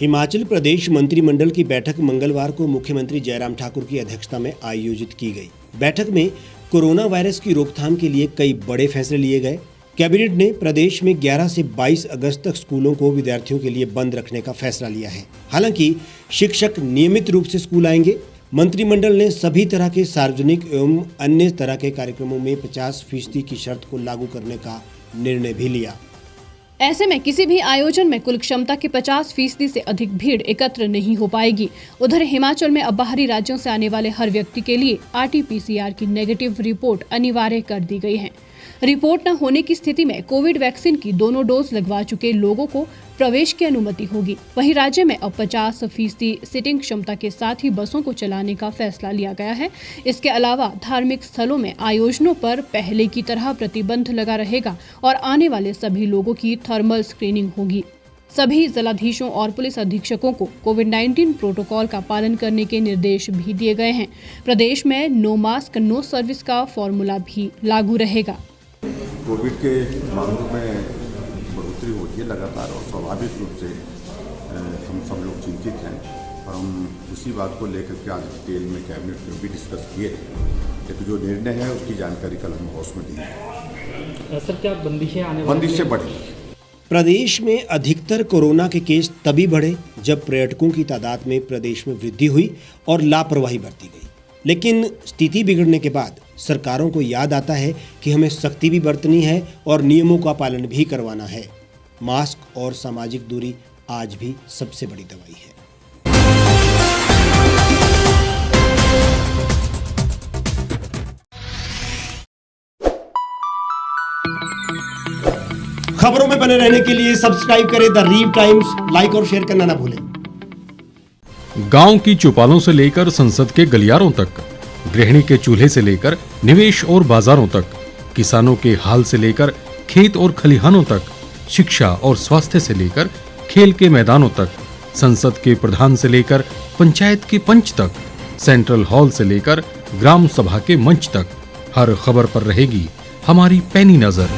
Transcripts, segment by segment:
हिमाचल प्रदेश मंत्रिमंडल की बैठक मंगलवार को मुख्यमंत्री जयराम ठाकुर की अध्यक्षता में आयोजित की गई। बैठक में कोरोना वायरस की रोकथाम के लिए कई बड़े फैसले लिए गए। कैबिनेट ने प्रदेश में 11 से 22 अगस्त तक स्कूलों को विद्यार्थियों के लिए बंद रखने का फैसला लिया है। हालांकि शिक्षक नियमित रूप से स्कूल आएंगे। मंत्रिमंडल ने सभी तरह के सार्वजनिक एवं अन्य तरह के कार्यक्रमों में 50% की शर्त को लागू करने का निर्णय भी लिया। ऐसे में किसी भी आयोजन में कुल क्षमता के 50% से अधिक भीड़ एकत्र नहीं हो पाएगी। उधर हिमाचल में अब बाहरी राज्यों से आने वाले हर व्यक्ति के लिए RT-PCR की नेगेटिव रिपोर्ट अनिवार्य कर दी गई है। रिपोर्ट न होने की स्थिति में कोविड वैक्सीन की दोनों डोज लगवा चुके लोगों को प्रवेश की अनुमति होगी। वहीं राज्य में अब 50% सीटिंग क्षमता के साथ ही बसों को चलाने का फैसला लिया गया है। इसके अलावा धार्मिक स्थलों में आयोजनों पर पहले की तरह प्रतिबंध लगा रहेगा और आने वाले सभी लोगों की थर्मल स्क्रीनिंग होगी। सभी जिलाधीशों और पुलिस अधीक्षकों को कोविड-19 प्रोटोकॉल का पालन करने के निर्देश भी दिए गए हैं। प्रदेश में नो मास्क नो सर्विस का फॉर्मूला भी लागू रहेगा। कोविड के मामलों में बढ़ोतरी हो रही है लगातार और स्वाभाविक रूप से हम सब लोग चिंतित हैं और हम उसी बात को लेकर के आज डिटेल में कैबिनेट में भी डिस्कस किए हैं। लेकिन जो निर्णय है उसकी जानकारी कल हम हाउस में देंगे। सर, क्या बंदिशें बढ़ेंगी? प्रदेश में अधिकतर कोरोना के केस तभी बढ़े जब पर्यटकों की तादाद में प्रदेश में वृद्धि हुई और लापरवाही बरती गई। लेकिन स्थिति बिगड़ने के बाद सरकारों को याद आता है कि हमें सख्ती भी बरतनी है और नियमों का पालन भी करवाना है। मास्क और सामाजिक दूरी आज भी सबसे बड़ी दवाई है। खबरों में बने रहने के लिए सब्सक्राइब करें द रीव टाइम्स, लाइक और शेयर करना ना भूलें। गांव की चौपालों से लेकर संसद के गलियारों तक, गृहिणी के चूल्हे से लेकर निवेश और बाजारों तक, किसानों के हाल से लेकर खेत और खलिहानों तक, शिक्षा और स्वास्थ्य से लेकर खेल के मैदानों तक, संसद के प्रधान से लेकर पंचायत के पंच तक, सेंट्रल हॉल से लेकर ग्राम सभा के मंच तक, हर खबर पर रहेगी हमारी पैनी नजर।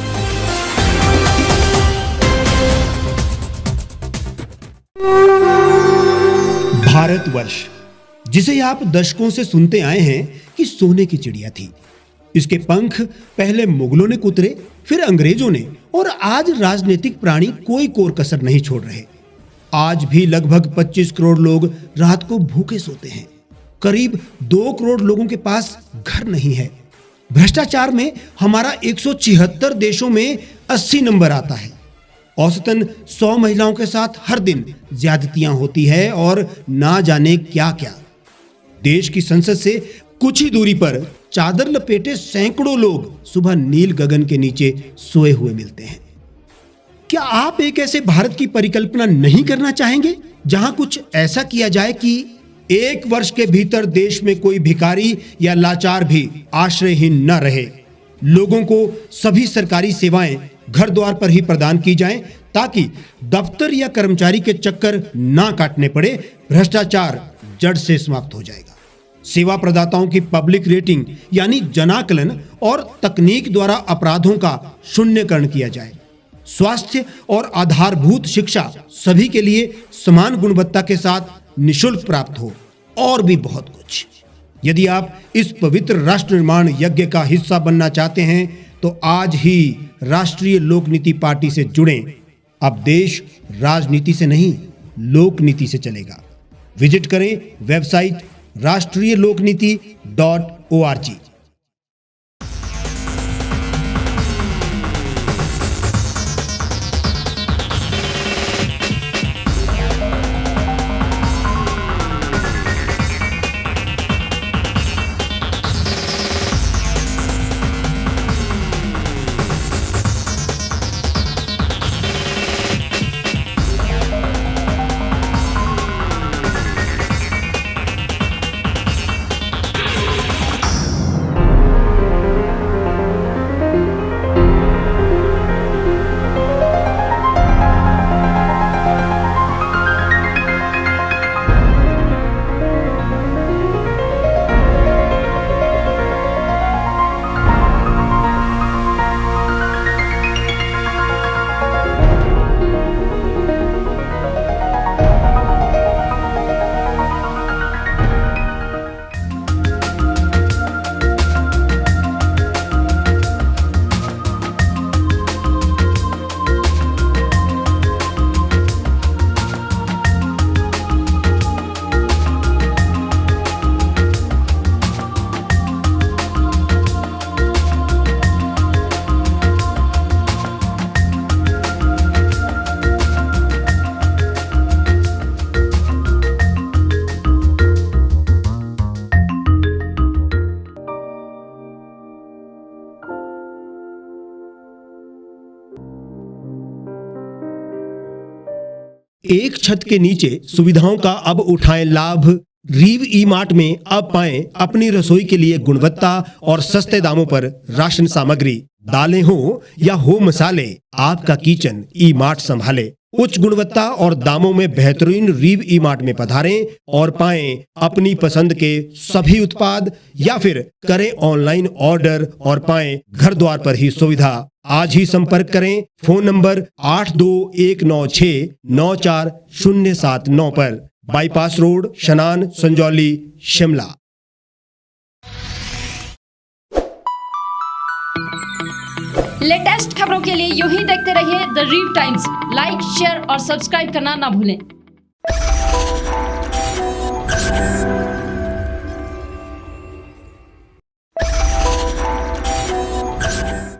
भारतवर्ष, जिसे आप दशकों से सुनते आए हैं कि सोने की चिड़िया थी। इसके पंख पहले मुगलों ने कुतरे, फिर अंग्रेजों ने, और आज राजनीतिक प्राणी कोई कोर कसर नहीं छोड़ रहे। आज भी लगभग 25 करोड़ लोग रात को भूखे सोते हैं। करीब 2 करोड़ लोगों के पास घर नहीं है। भ्रष्टाचार में हमारा 176 देशों में 80 नंबर आता है। औसतन 100 महिलाओं के साथ हर दिन ज्यादतियां होती है और ना जाने क्या क्या। देश की संसद से कुछ ही दूरी पर चादर लपेटे सैकड़ों लोग सुबह नील गगन के नीचे सोए हुए मिलते हैं। क्या आप एक ऐसे भारत की परिकल्पना नहीं करना चाहेंगे जहां कुछ ऐसा किया जाए कि 1 वर्ष के भीतर देश में कोई भिखारी या लाचार भी आश्रयहीन न रहे? लोगों को सभी सरकारी सेवाएं घर द्वार पर ही प्रदान की जाएं ताकि दफ्तर या कर्मचारी के चक्कर ना काटने पड़े। भ्रष्टाचार जड़ से समाप्त हो जाएगा। सेवा प्रदाताओं की पब्लिक रेटिंग यानी जनाकलन और तकनीक द्वारा अपराधों का शून्यकरण किया जाए। स्वास्थ्य और आधारभूत शिक्षा सभी के लिए समान गुणवत्ता के साथ निःशुल्क प्राप्त हो, और भी बहुत कुछ। यदि आप इस पवित्र राष्ट्र निर्माण यज्ञ का हिस्सा बनना चाहते हैं तो आज ही राष्ट्रीय लोक नीति पार्टी से जुड़ें। अब देश राजनीति से नहीं, लोक नीति से चलेगा। विजिट करें वेबसाइट rashtriyalokniti.org। एक छत के नीचे सुविधाओं का अब उठाएं लाभ। रीव ई मार्ट में अब पाएं अपनी रसोई के लिए गुणवत्ता और सस्ते दामों पर राशन सामग्री। दालें हो या हो मसाले, आपका किचन ई मार्ट संभाले। उच्च गुणवत्ता और दामों में बेहतरीन रीव ई मार्ट में पधारें और पाएं अपनी पसंद के सभी उत्पाद, या फिर करें ऑनलाइन ऑर्डर और पाएं घर द्वार पर ही सुविधा। आज ही संपर्क करें फोन नंबर 8219694079 पर, बाईपास रोड, शनान, संजौली, शिमला। लेटेस्ट खबरों के लिए यूं ही देखते रहिए द रीव टाइम्स। लाइक, शेयर और सब्सक्राइब करना ना भूलें।